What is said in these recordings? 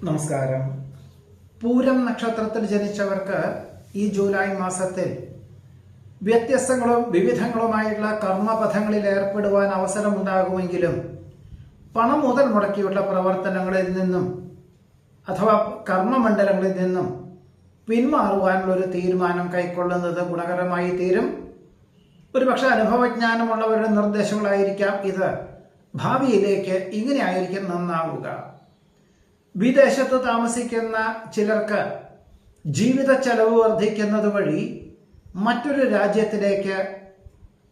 നമസ്കാരം. പൂരം നക്ഷത്രത്തിൽ ജനിച്ചവർക്ക് ഈ ജൂലൈ മാസത്തിൽ വ്യത്യസ്തങ്ങളും വിവിധങ്ങളുമായുള്ള കർമ്മപഥങ്ങളിൽ ഏർപ്പെടുവാൻ അവസരമുണ്ടാകുമെങ്കിലും പണം മുതൽ മുടക്കിയുള്ള പ്രവർത്തനങ്ങളിൽ നിന്നും അഥവാ കർമ്മമണ്ഡലങ്ങളിൽ നിന്നും പിന്മാറുവാനുള്ള ഒരു തീരുമാനം കൈക്കൊള്ളുന്നത് ഗുണകരമായി തീരും. ഒരുപക്ഷെ അനുഭവജ്ഞാനമുള്ളവരുടെ നിർദ്ദേശങ്ങളായിരിക്കാം ഇത്. ഭാവിയിലേക്ക് ഇങ്ങനെയായിരിക്കും നന്നാവുക. വിദേശത്ത് താമസിക്കുന്ന ചിലർക്ക് ജീവിത ചെലവ് വർദ്ധിക്കുന്നത് വഴി മറ്റൊരു രാജ്യത്തിലേക്ക്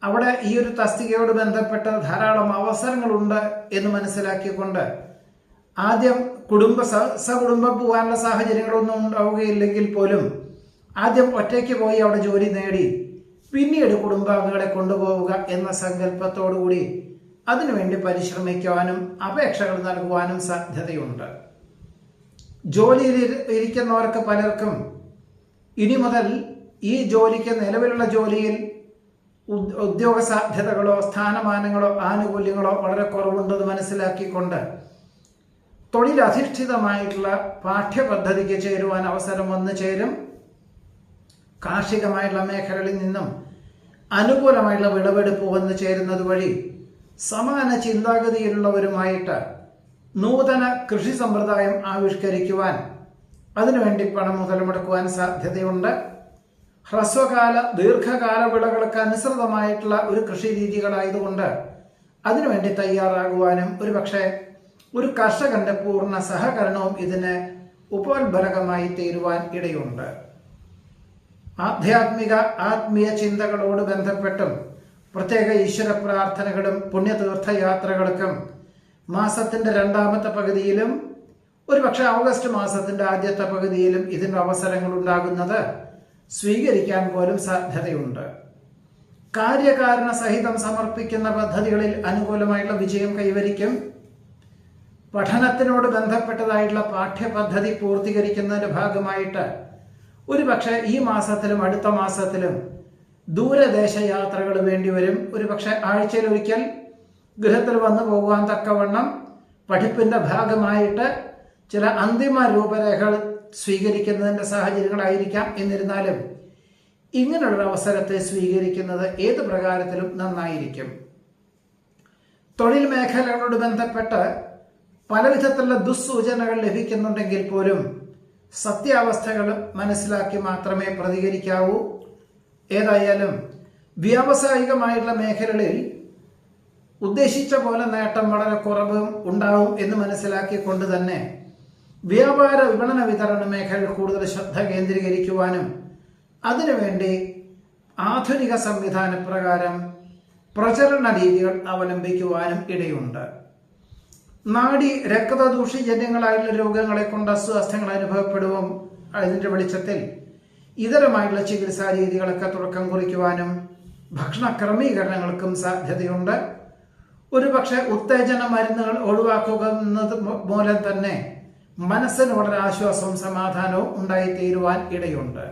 അവിടെ ഈ ഒരു തസ്തികയോട് ബന്ധപ്പെട്ട ധാരാളം അവസരങ്ങളുണ്ട് എന്ന് മനസ്സിലാക്കിക്കൊണ്ട് ആദ്യം സകുടുംബം പോകാനുള്ള സാഹചര്യങ്ങളൊന്നും ഉണ്ടാവുകയില്ലെങ്കിൽ പോലും ആദ്യം ഒറ്റയ്ക്ക് പോയി അവിടെ ജോലി നേടി പിന്നീട് കുടുംബാംഗങ്ങളെ കൊണ്ടുപോവുക എന്ന സങ്കല്പത്തോടുകൂടി അതിനുവേണ്ടി പരിശ്രമിക്കുവാനും അപേക്ഷകൾ നൽകുവാനും സാധ്യതയുണ്ട്. ജോലിയിൽ ഇരിക്കുന്നവർക്ക് പലർക്കും ഇനി മുതൽ ഈ ജോലിക്ക് നിലവിലുള്ള ജോലിയിൽ ഉദ്യോഗ സാധ്യതകളോ സ്ഥാനമാനങ്ങളോ ആനുകൂല്യങ്ങളോ വളരെ കുറവുണ്ടെന്ന് മനസ്സിലാക്കിക്കൊണ്ട് തൊഴിലധിഷ്ഠിതമായിട്ടുള്ള പാഠ്യപദ്ധതിക്ക് ചേരുവാൻ അവസരം വന്നു ചേരും. കാർഷികമായിട്ടുള്ള മേഖലകളിൽ നിന്നും അനുകൂലമായിട്ടുള്ള വിളവെടുപ്പ് വന്നു ചേരുന്നത് വഴി സമാന ചിന്താഗതിയിലുള്ളവരുമായിട്ട് നൂതന കൃഷി സമ്പ്രദായം ആവിഷ്കരിക്കുവാൻ അതിനുവേണ്ടി പണം മുതൽ മുടക്കുവാൻ സാധ്യതയുണ്ട്. ഹ്രസ്വകാല ദീർഘകാല വിളകൾക്ക് അനുസൃതമായിട്ടുള്ള ഒരു കൃഷി രീതികളായതുകൊണ്ട് അതിനുവേണ്ടി തയ്യാറാകുവാനും ഒരു കർഷകന്റെ പൂർണ്ണ സഹകരണവും ഇതിന് ഉപോത്ബലകമായി തീരുവാൻ ഇടയുണ്ട്. ആത്മീയ ചിന്തകളോട് ബന്ധപ്പെട്ടും പ്രത്യേക ഈശ്വര പ്രാർത്ഥനകളും പുണ്യതീർത്ഥയാത്രകൾക്കും മാസത്തിന്റെ രണ്ടാമത്തെ പകുതിയിലും ഓഗസ്റ്റ് മാസത്തിന്റെ ആദ്യത്തെ പകുതിയിലും ഇതിന്റെ അവസരങ്ങൾ ഉണ്ടാകുന്നത് സ്വീകരിക്കാൻ പോലും സാധ്യതയുണ്ട്. കാര്യകാരണ സഹിതം സമർപ്പിക്കുന്ന പദ്ധതികളിൽ അനുകൂലമായിട്ടുള്ള വിജയം കൈവരിക്കും. പഠനത്തിനോട് ബന്ധപ്പെട്ടതായിട്ടുള്ള പാഠ്യപദ്ധതി പൂർത്തീകരിക്കുന്നതിന്റെ ഭാഗമായിട്ട് ഈ മാസത്തിലും അടുത്ത മാസത്തിലും ദൂരദേശ യാത്രകൾ വേണ്ടിവരും. ആഴ്ചയിൽ ഒരിക്കൽ ഗൃഹത്തിൽ വന്നു പോകുവാൻ തക്കവണ്ണം പഠിപ്പിന്റെ ഭാഗമായിട്ട് ചില അന്തിമ രൂപരേഖകൾ സ്വീകരിക്കുന്നതിന്റെ സാഹചര്യങ്ങളായിരിക്കാം. എന്നിരുന്നാലും ഇങ്ങനെയുള്ള അവസരത്തെ സ്വീകരിക്കുന്നത് ഏത് പ്രകാരത്തിലും നന്നായിരിക്കും. തൊഴിൽ മേഖലകളോട് ബന്ധപ്പെട്ട് പലവിധത്തിലുള്ള ദുസ്സൂചനകൾ ലഭിക്കുന്നുണ്ടെങ്കിൽ പോലും സത്യാവസ്ഥകൾ മനസ്സിലാക്കി മാത്രമേ പ്രതികരിക്കാവൂ. ഏതായാലും വ്യാവസായികമായിട്ടുള്ള മേഖലകളിൽ ഉദ്ദേശിച്ച പോലെ നേട്ടം വളരെ കുറവും ഉണ്ടാവും എന്ന് മനസ്സിലാക്കിക്കൊണ്ട് തന്നെ വ്യാപാര വിപണന വിതരണ മേഖലയിൽ കൂടുതൽ ശ്രദ്ധ കേന്ദ്രീകരിക്കുവാനും അതിനുവേണ്ടി ആധുനിക സംവിധാന പ്രകാരം പ്രചരണ രീതികൾ അവലംബിക്കുവാനും ഇടയുണ്ട്. രക്തദൂഷ്യജന്യങ്ങളായിട്ടുള്ള രോഗങ്ങളെ കൊണ്ട് അസ്വാസ്ഥ്യങ്ങൾ അനുഭവപ്പെടുവും. അതിന്റെ വെളിച്ചത്തിൽ ഇതരമായിട്ടുള്ള ചികിത്സാ രീതികളൊക്കെ തുടക്കം കുറിക്കുവാനും ഭക്ഷണ ക്രമീകരണങ്ങൾക്കും സാധ്യതയുണ്ട്. ഉത്തേജന മരുന്നുകൾ ഒഴിവാക്കുന്നത് മൂലം തന്നെ മനസ്സിന് വളരെ ആശ്വാസവും സമാധാനവും ഉണ്ടായിത്തീരുവാൻ ഇടയുണ്ട്.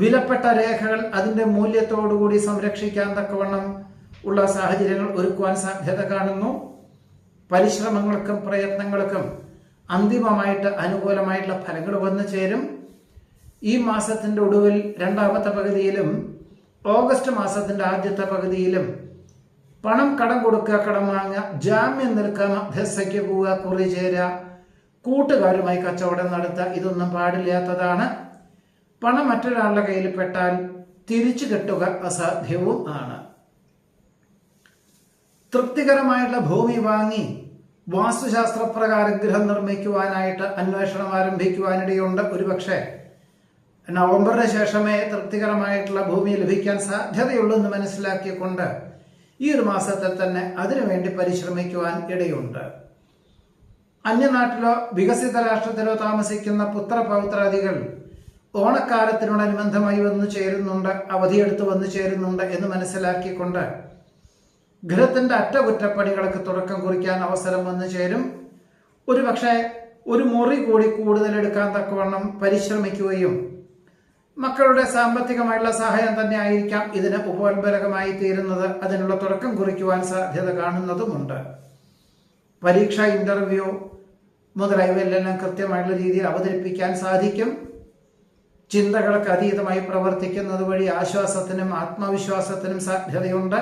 വിലപ്പെട്ട രേഖകൾ അതിന്റെ മൂല്യത്തോടുകൂടി സംരക്ഷിക്കാൻ തക്കവണ്ണം ഉള്ള സാഹചര്യങ്ങൾ ഒരുക്കുവാൻ സാധ്യത കാണുന്നു. പരിശ്രമങ്ങൾക്കും പ്രയത്നങ്ങൾക്കും അന്തിമമായിട്ട് അനുകൂലമായിട്ടുള്ള ഫലങ്ങൾ വന്നു ചേരും. ഈ മാസത്തിന്റെ ഒടുവിൽ രണ്ടാമത്തെ പകുതിയിലും ഓഗസ്റ്റ് മാസത്തിന്റെ ആദ്യത്തെ പകുതിയിലും പണം കടം കൊടുക്കുക, കടം വാങ്ങുക, ജാമ്യം നിൽക്കുക, മധ്യസ്ഥയ്ക്ക് പോവുക, കുറി ചേരുക, കൂട്ടുകാരുമായി കച്ചവടം നടത്തുക, ഇതൊന്നും പാടില്ലാത്തതാണ്. പണം മറ്റൊരാളുടെ കയ്യിൽ പെട്ടാൽ തിരിച്ചു കെട്ടുക അസാധ്യവും ആണ്. തൃപ്തികരമായിട്ടുള്ള ഭൂമി വാങ്ങി വാസ്തുശാസ്ത്രപ്രകാരം ഗൃഹം നിർമ്മിക്കുവാനായിട്ട് അന്വേഷണം ആരംഭിക്കുവാനിടയുണ്ട്. നവംബറിന് ശേഷമേ തൃപ്തികരമായിട്ടുള്ള ഭൂമി ലഭിക്കാൻ സാധ്യതയുള്ളൂ എന്ന് മനസ്സിലാക്കിക്കൊണ്ട് ഈ ഒരു മാസത്തിൽ തന്നെ അതിനുവേണ്ടി പരിശ്രമിക്കുവാൻ ഇടയുണ്ട്. അന്യനാട്ടിലോ വികസിത രാഷ്ട്രത്തിലോ താമസിക്കുന്ന പുത്രപൗത്രാദികൾ ഓണക്കാലത്തിനോടനുബന്ധമായി വന്നു ചേരുന്നുണ്ട്, അവധിയെടുത്ത് വന്നു ചേരുന്നുണ്ട് എന്ന് മനസ്സിലാക്കിക്കൊണ്ട് ഗൃഹത്തിന്റെ അറ്റകുറ്റപ്പണികൾക്ക് തുടക്കം കുറിക്കാൻ അവസരം വന്നു ചേരും. ഒരു മുറി കൂടി കൂടുതൽ എടുക്കാൻ തക്കവണ്ണം പരിശ്രമിക്കുകയും മക്കളുടെ സാമ്പത്തികമായിട്ടുള്ള സഹായം തന്നെ ആയിരിക്കാം ഇതിന് ഉപോത്ബലകമായി തീരുന്നത്. അതിനുള്ള തുടക്കം കുറിക്കുവാൻ സാധ്യത കാണുന്നതുമുണ്ട്. പരീക്ഷ, ഇന്റർവ്യൂ, മുതലായവയെല്ലാം കൃത്യമായിട്ടുള്ള രീതിയിൽ അവതരിപ്പിക്കാൻ സാധിക്കും. ചിന്തകൾക്ക് അതീതമായി പ്രവർത്തിക്കുന്നത് വഴി ആശ്വാസത്തിനും ആത്മവിശ്വാസത്തിനും സാധ്യതയുണ്ട്.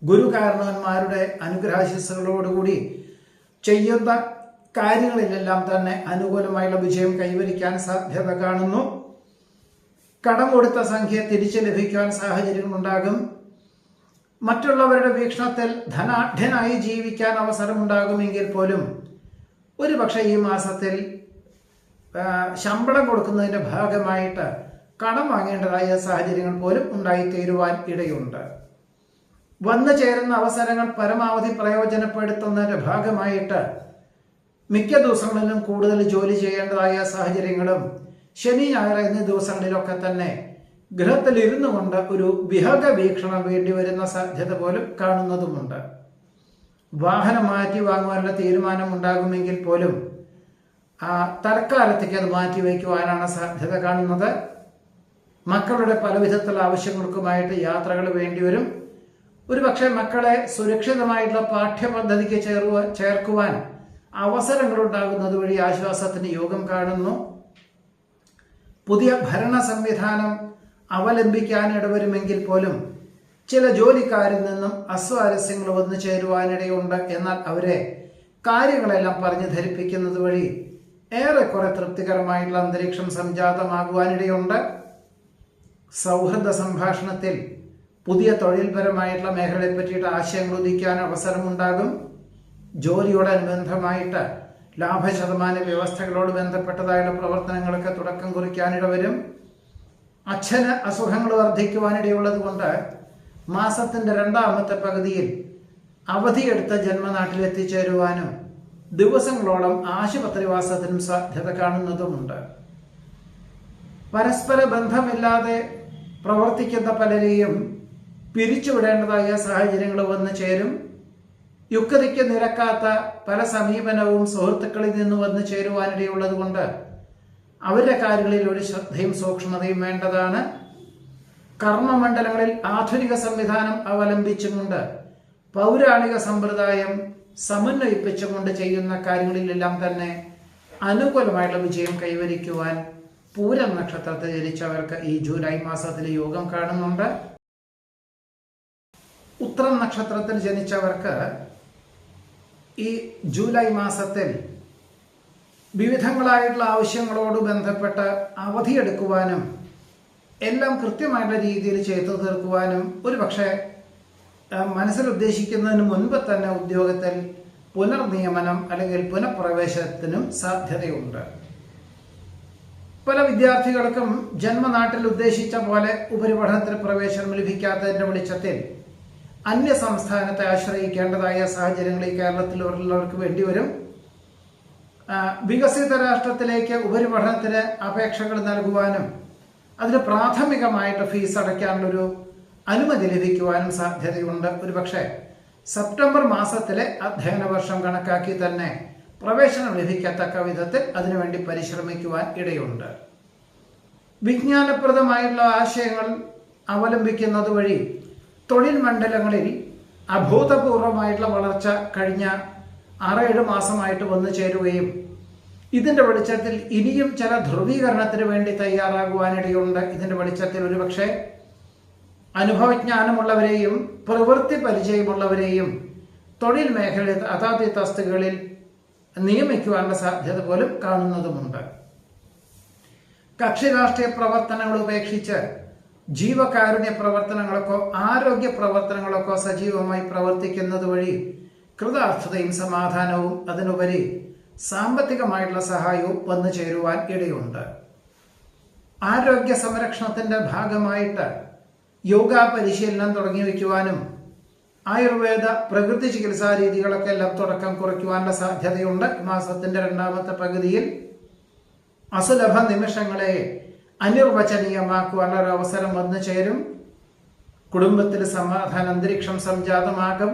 ഗുരുകാരണവന്മാരുടെ അനുഗ്രഹാശിസ്സുകളോടുകൂടി ചെയ്യുന്ന കാര്യങ്ങളിലെല്ലാം തന്നെ അനുകൂലമായുള്ള വിജയം കൈവരിക്കാൻ സാധ്യത കാണുന്നു. കടം കൊടുത്ത സംഖ്യ തിരിച്ചു ലഭിക്കുവാൻ സാഹചര്യങ്ങളുണ്ടാകും. മറ്റുള്ളവരുടെ വീക്ഷണത്തിൽ ധനാഢ്യനായി ജീവിക്കാൻ അവസരമുണ്ടാകുമെങ്കിൽ പോലും ഒരുപക്ഷെ ഈ മാസത്തിൽ ശമ്പളം കൊടുക്കുന്നതിന്റെ ഭാഗമായിട്ട് കടം വാങ്ങേണ്ടതായ സാഹചര്യങ്ങൾ പോലും ഉണ്ടായിത്തീരുവാൻ ഇടയുണ്ട്. വന്നു ചേരുന്ന അവസരങ്ങൾ പരമാവധി പ്രയോജനപ്പെടുത്തുന്നതിന്റെ ഭാഗമായിട്ട് മിക്ക ദിവസങ്ങളിലും കൂടുതൽ ജോലി ചെയ്യേണ്ടതായ സാഹചര്യങ്ങളും ശനി ഞായർ എന്നീ ദിവസങ്ങളിലൊക്കെ തന്നെ ഗൃഹത്തിൽ ഇരുന്നു കൊണ്ട് ഒരു വിഹക വീക്ഷണം വേണ്ടി വരുന്ന സാധ്യത പോലും കാണുന്നതുമുണ്ട്. വാഹനം മാറ്റി വാങ്ങുവാനുള്ള തീരുമാനം ഉണ്ടാകുമെങ്കിൽ പോലും തൽക്കാലത്തേക്ക് അത് മാറ്റിവെക്കുവാനാണ് സാധ്യത കാണുന്നത്. മക്കളുടെ പലവിധത്തിലുള്ള ആവശ്യങ്ങൾക്കുമായിട്ട് യാത്രകൾ വേണ്ടിവരും. ഒരുപക്ഷെ മക്കളെ സുരക്ഷിതമായിട്ടുള്ള പാഠ്യപദ്ധതിക്ക് ചേർക്കുവാൻ അവസരങ്ങൾ ഉണ്ടാകുന്നത് വഴി ആശ്വാസത്തിന് യോഗം കാണുന്നു. പുതിയ ഭരണ സംവിധാനം അവലംബിക്കാൻ ഇടവരുമെങ്കിൽ പോലും ചില ജോലിക്കാരിൽ നിന്നും അസ്വാരസ്യങ്ങൾ വന്നു ചേരുവാനിടയുണ്ട്. എന്നാൽ അവരെ കാര്യങ്ങളെല്ലാം പറഞ്ഞു ധരിപ്പിക്കുന്നത് വഴി ഏറെക്കുറെ തൃപ്തികരമായിട്ടുള്ള അന്തരീക്ഷം സംജാതമാകുവാനിടയുണ്ട്. സൗഹൃദ സംഭാഷണത്തിൽ പുതിയ തൊഴിൽപരമായിട്ടുള്ള മേഖലയെ പറ്റിയിട്ട് ആശയങ്ങൾ ഉദിക്കാൻ അവസരമുണ്ടാകും. ജോലിയോടനുബന്ധമായിട്ട് ലാഭശതമാന വ്യവസ്ഥകളോട് ബന്ധപ്പെട്ടതായുള്ള പ്രവർത്തനങ്ങൾക്ക് തുടക്കം കുറിക്കാനിടവരും. അച്ഛന് അസുഖങ്ങൾ വർദ്ധിക്കുവാനിടയുള്ളത് കൊണ്ട് മാസത്തിന്റെ രണ്ടാമത്തെ പകുതിയിൽ അവധിയെടുത്ത ജന്മനാട്ടിൽ എത്തിച്ചേരുവാനും ദിവസങ്ങളോളം ആശുപത്രിവാസത്തിനും സാധ്യത കാണുന്നതുമുണ്ട്. പരസ്പര ബന്ധമില്ലാതെ പ്രവർത്തിക്കുന്ന പലരെയും പിരിച്ചുവിടേണ്ടതായ സാഹചര്യങ്ങൾ വന്നു ചേരും. യുക്തിക്ക് നിരക്കാത്ത പല സമീപനവും സുഹൃത്തുക്കളിൽ നിന്ന് വന്നു ചേരുവാനിടയുള്ളത് കൊണ്ട് അവരുടെ കാര്യങ്ങളിൽ ഒരു ശ്രദ്ധയും സൂക്ഷ്മതയും വേണ്ടതാണ്. കർമ്മമണ്ഡലങ്ങളിൽ ആധുനിക സംവിധാനം അവലംബിച്ചുകൊണ്ട് പൗരാണിക സമ്പ്രദായം സമന്വയിപ്പിച്ചുകൊണ്ട് ചെയ്യുന്ന കാര്യങ്ങളിലെല്ലാം തന്നെ അനുകൂലമായിട്ടുള്ള വിജയം കൈവരിക്കുവാൻ പൂരം നക്ഷത്രത്തിൽ ജനിച്ചവർക്ക് ഈ ജൂലൈ മാസത്തിൽ യോഗം കാണുന്നുണ്ട്. ഉത്രം നക്ഷത്രത്തിൽ ജനിച്ചവർക്ക് ഈ ജൂലൈ മാസത്തിൽ വിവിധങ്ങളായിട്ടുള്ള ആവശ്യങ്ങളോട് ബന്ധപ്പെട്ട് അവധിയെടുക്കുവാനും എല്ലാം കൃത്യമായിട്ടുള്ള രീതിയിൽ ചെയ്തു തീർക്കുവാനും ഒരുപക്ഷെ മനസ്സിൽ ഉദ്ദേശിക്കുന്നതിന് മുൻപ് തന്നെ ഉദ്യോഗത്തിൽ പുനർനിയമനം അല്ലെങ്കിൽ പുനഃപ്രവേശനത്തിനും സാധ്യതയുണ്ട്. പല വിദ്യാർത്ഥികൾക്കും ജന്മനാട്ടിൽ ഉദ്ദേശിച്ച പോലെ ഉപരിപഠനത്തിന് പ്രവേശനം ലഭിക്കാത്തതിന്റെ വെളിച്ചത്തിൽ അന്യ സംസ്ഥാനത്തെ ആശ്രയിക്കേണ്ടതായ സാഹചര്യങ്ങൾ ഈ കേരളത്തിലുള്ളവർക്ക് വേണ്ടിവരും. വികസിത രാഷ്ട്രത്തിലേക്ക് ഉപരിപഠനത്തിന് അപേക്ഷകൾ നൽകുവാനും അതിന് പ്രാഥമികമായിട്ട് ഫീസ് അടയ്ക്കാനുള്ളൊരു അനുമതി ലഭിക്കുവാനും സാധ്യതയുണ്ട്. ഒരുപക്ഷെ സെപ്റ്റംബർ മാസത്തിലെ അധ്യയന വർഷം കണക്കാക്കി തന്നെ പ്രവേശനം ലഭിക്കത്തക്ക വിധത്തിൽ അതിനുവേണ്ടി പരിശ്രമിക്കുവാൻ ഇടയുണ്ട്. വിജ്ഞാനപ്രദമായുള്ള ആശയങ്ങൾ അവലംബിക്കുന്നത് വഴി തൊഴിൽ മണ്ഡലങ്ങളിൽ അഭൂതപൂർവമായിട്ടുള്ള വളർച്ച കഴിഞ്ഞ 6-7 മാസമായിട്ട് വന്നു ചേരുകയും ഇതിന്റെ വെളിച്ചത്തിൽ ഇനിയും ചില ധ്രുവീകരണത്തിന് വേണ്ടി തയ്യാറാകുവാനിടയുണ്ട്. ഇതിന്റെ വെളിച്ചത്തിൽ ഒരുപക്ഷെ അനുഭവജ്ഞാനമുള്ളവരെയും പ്രവൃത്തി പരിചയമുള്ളവരെയും തൊഴിൽ മേഖലയിൽ അതാത് തസ്തികകളിൽ നിയമിക്കുവാനുള്ള സാധ്യത പോലും കാണുന്നതുമുണ്ട്. കക്ഷി രാഷ്ട്രീയ പ്രവർത്തനങ്ങൾ ഉപേക്ഷിച്ച് ജീവകാരുണ്യ പ്രവർത്തനങ്ങൾക്കോ ആരോഗ്യ പ്രവർത്തനങ്ങൾക്കോ സജീവമായി പ്രവർത്തിക്കുന്നത് വഴി കൃതാർത്ഥതയും സമാധാനവും അതിനുപരി സാമ്പത്തികമായിട്ടുള്ള സഹായവും വന്നു ചേരുവാൻ ഇടയുണ്ട്. ആരോഗ്യ സംരക്ഷണത്തിന്റെ ഭാഗമായിട്ട് യോഗ പരിശീലനം തുടങ്ങി വയ്ക്കുവാനും ആയുർവേദ പ്രകൃതി ചികിത്സാ രീതികളൊക്കെ എല്ലാം തുടക്കം കുറിക്കുവാനുള്ള സാധ്യതയുണ്ട്. മാസത്തിന്റെ രണ്ടാമത്തെ പകുതിയിൽ അസുലഭ നിമിഷങ്ങളെ അനിർവചനീയമാക്കുവാനുള്ള ഒരു അവസരം വന്നു ചേരും. കുടുംബത്തിൽ സമാധാന അന്തരീക്ഷം സംജാതമാകും.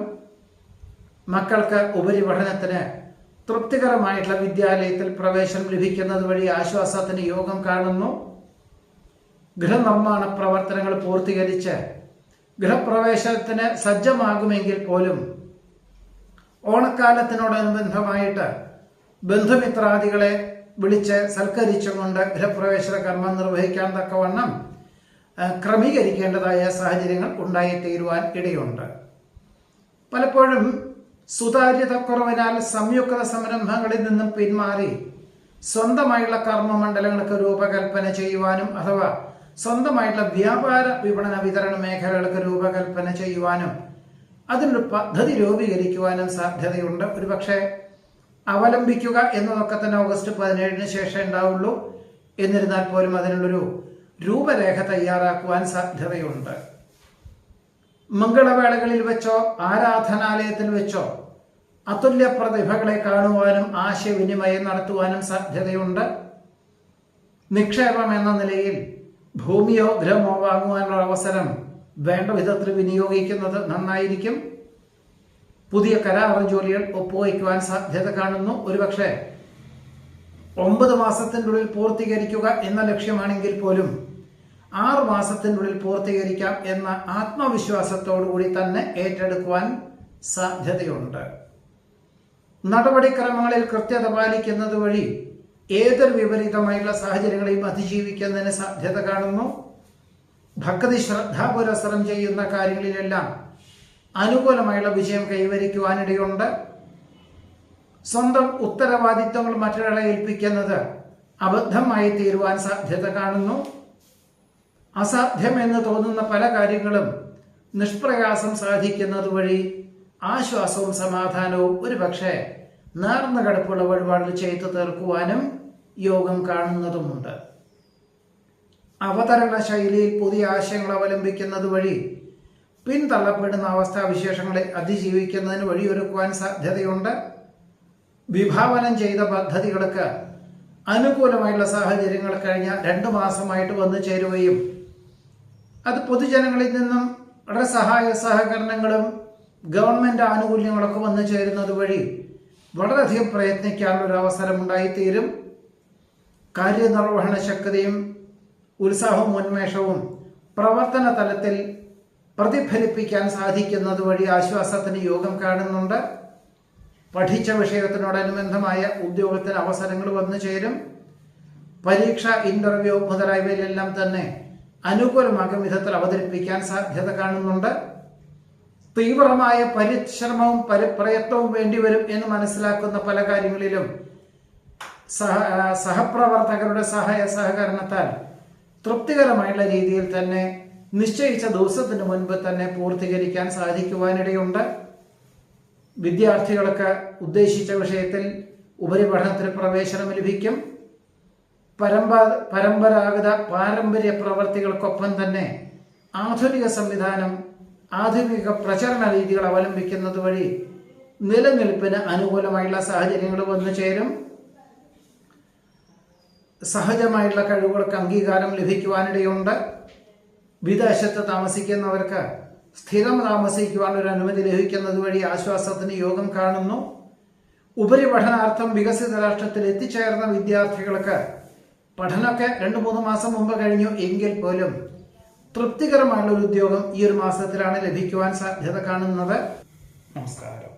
മക്കൾക്ക് ഉപരിപഠനത്തിന് തൃപ്തികരമായിട്ടുള്ള വിദ്യാലയത്തിൽ പ്രവേശനം ലഭിക്കുന്നത് വഴി ആശ്വാസത്തിന് യോഗം കാണുന്നു. ഗൃഹനിർമ്മാണ പ്രവർത്തനങ്ങൾ പൂർത്തീകരിച്ച് ഗൃഹപ്രവേശനത്തിന് സജ്ജമാകുമെങ്കിൽ പോലും ഓണക്കാലത്തിനോടനുബന്ധമായിട്ട് ബന്ധുമിത്രാദികളെ വിളിച്ച് സൽക്കരിച്ചുകൊണ്ട് ഗൃഹപ്രവേശന കർമ്മം നിർവഹിക്കാൻ തക്കവണ്ണം ക്രമീകരിക്കേണ്ടതായ സാഹചര്യങ്ങൾ ഉണ്ടായിത്തീരുവാൻ ഇടയുണ്ട്. പലപ്പോഴും സുതാര്യതക്കുറവിനാൽ സംയുക്ത സംരംഭങ്ങളിൽ നിന്നും പിന്മാറി സ്വന്തമായുള്ള കർമ്മമണ്ഡലങ്ങൾക്ക് രൂപകൽപ്പന ചെയ്യുവാനും അഥവാ സ്വന്തമായിട്ടുള്ള വ്യാപാര വിപണന വിതരണ മേഖലകൾക്ക് രൂപകൽപ്പന ചെയ്യുവാനും അതിനൊരു പദ്ധതി രൂപീകരിക്കുവാനും സാധ്യതയുണ്ട്. ഒരുപക്ഷെ അവലംബിക്കുക എന്നതൊക്കെ തന്നെ ഓഗസ്റ്റ് 17 ശേഷം ഉണ്ടാവുള്ളൂ. എന്നിരുന്നാൽ പോലും അതിനുള്ളൊരു രൂപരേഖ തയ്യാറാക്കുവാൻ സാധ്യതയുണ്ട്. മംഗളവേളകളിൽ വെച്ചോ ആരാധനാലയത്തിൽ വെച്ചോ അതുല്യ പ്രതിഭകളെ കാണുവാനും ആശയവിനിമയം നടത്തുവാനും സാധ്യതയുണ്ട്. നിക്ഷേപം എന്ന നിലയിൽ ഭൂമിയോ ഗൃഹമോ വാങ്ങുവാനുള്ള അവസരം വേണ്ട വിധത്തിൽ വിനിയോഗിക്കുന്നത് നന്നായിരിക്കും. പുതിയ കരാർ ജോലികൾ ഒപ്പുവയ്ക്കുവാൻ സാധ്യത കാണുന്നു. ഒരുപക്ഷെ 9 മാസത്തിൻ്റെ ഉള്ളിൽ പൂർത്തീകരിക്കുക എന്ന ലക്ഷ്യമാണെങ്കിൽ പോലും 6 മാസത്തിൻ്റെ ഉള്ളിൽ പൂർത്തീകരിക്കാം എന്ന ആത്മവിശ്വാസത്തോടുകൂടി തന്നെ ഏറ്റെടുക്കുവാൻ സാധ്യതയുണ്ട്. നടപടിക്രമങ്ങളിൽ കൃത്യത പാലിക്കുന്നത് വഴി ഏതൊരു വിപരീതമായുള്ള സാഹചര്യങ്ങളെയും അതിജീവിക്കുന്നതിന് സാധ്യത കാണുന്നു. ഭക്തി ശ്രദ്ധാപുരസരം ചെയ്യുന്ന കാര്യങ്ങളിലെല്ലാം അനുകൂലമായുള്ള വിജയം കൈവരിക്കുവാനിടയുണ്ട്. സ്വന്തം ഉത്തരവാദിത്വങ്ങൾ മറ്റൊരാളെ ഏൽപ്പിക്കുന്നത് അബദ്ധമായി തീരുവാൻ സാധ്യത കാണുന്നു. അസാധ്യമെന്ന് തോന്നുന്ന പല കാര്യങ്ങളും നിഷ്പ്രയാസം സാധിക്കുന്നത് വഴി ആശ്വാസവും സമാധാനവും ഒരുപക്ഷെ നേർന്ന കടുപ്പുള്ള വഴിപാടുകൾ ചെയ്തു തീർക്കുവാനും യോഗം കാണുന്നതുമുണ്ട്. അവതരണ ശൈലിയിൽ പുതിയ ആശയങ്ങൾ അവലംബിക്കുന്നത് വഴി പിന്തള്ളപ്പെടുന്ന അവസ്ഥാവിശേഷങ്ങളെ അതിജീവിക്കുന്നതിന് വഴിയൊരുക്കുവാൻ സാധ്യതയുണ്ട്. വിഭാവനം ചെയ്ത പദ്ധതികൾക്ക് അനുകൂലമായുള്ള സാഹചര്യങ്ങൾ കഴിഞ്ഞ 2 മാസമായിട്ട് വന്നു ചേരുകയും അത് പൊതുജനങ്ങളിൽ നിന്നും വളരെ സഹായ സഹകരണങ്ങളും ഗവൺമെന്റ് ആനുകൂല്യങ്ങളൊക്കെ വന്നു ചേരുന്നത് വഴി വളരെയധികം പ്രയത്നിക്കാനുള്ള ഒരു അവസരം ഉണ്ടായിത്തീരും. കാര്യനിർവഹണ ശക്തിയും ഉത്സാഹവും ഉന്മേഷവും പ്രവർത്തന തലത്തിൽ പ്രതിഫലിപ്പിക്കാൻ സാധിക്കുന്നത് വഴി ആശ്വാസത്തിന് യോഗം കാണുന്നുണ്ട്. പഠിച്ച വിഷയത്തിനോടനുബന്ധമായ ഉദ്യോഗത്തിന് അവസരങ്ങൾ വന്നു ചേരും. പരീക്ഷ, ഇന്റർവ്യൂ മുതലായവയിലെല്ലാം തന്നെ അനുകൂലമാകും വിധത്തിൽ അവതരിപ്പിക്കാൻ സാധ്യത കാണുന്നുണ്ട്. തീവ്രമായ പരിശ്രമവും പ്രയത്നവും വേണ്ടിവരും എന്ന് മനസ്സിലാക്കുന്ന പല കാര്യങ്ങളിലും സഹപ്രവർത്തകരുടെ സഹായ സഹകരണത്താൽ തൃപ്തികരമായുള്ള രീതിയിൽ തന്നെ നിശ്ചയിച്ച ദിവസത്തിന് മുൻപ് തന്നെ പൂർത്തീകരിക്കാൻ സാധിക്കുവാനിടയുണ്ട്. വിദ്യാർത്ഥികൾക്ക് ഉദ്ദേശിച്ച വിഷയത്തിൽ ഉപരിപഠനത്തിന് പ്രവേശനം ലഭിക്കും. പരമ്പരാഗത പാരമ്പര്യ പ്രവർത്തികൾക്കൊപ്പം തന്നെ ആധുനിക സംവിധാനം, ആധുനിക പ്രചരണ രീതികൾ അവലംബിക്കുന്നത് വഴി നിലനിൽപ്പിന് അനുകൂലമായുള്ള സാഹചര്യങ്ങൾ വന്നു ചേരും. സഹജമായുള്ള കഴിവുകൾക്ക് അംഗീകാരം ലഭിക്കുവാനിടയുണ്ട്. വിദേശത്ത് താമസിക്കുന്നവർക്ക് സ്ഥിരം താമസിക്കുവാനൊരു അനുമതി ലഭിക്കുന്നത് വഴി ആശ്വാസത്തിന് യോഗം കാണുന്നു. ഉപരിപഠനാർത്ഥം വികസിത രാഷ്ട്രത്തിൽ എത്തിച്ചേർന്ന വിദ്യാർത്ഥികൾക്ക് പഠനമൊക്കെ 2-3 മാസം മുമ്പ് കഴിഞ്ഞു എങ്കിൽ പോലും തൃപ്തികരമായുള്ള ഒരു ഉദ്യോഗം ഈ ഒരു മാസത്തിലാണ് ലഭിക്കുവാൻ സാധ്യത കാണുന്നത്. നമസ്കാരം.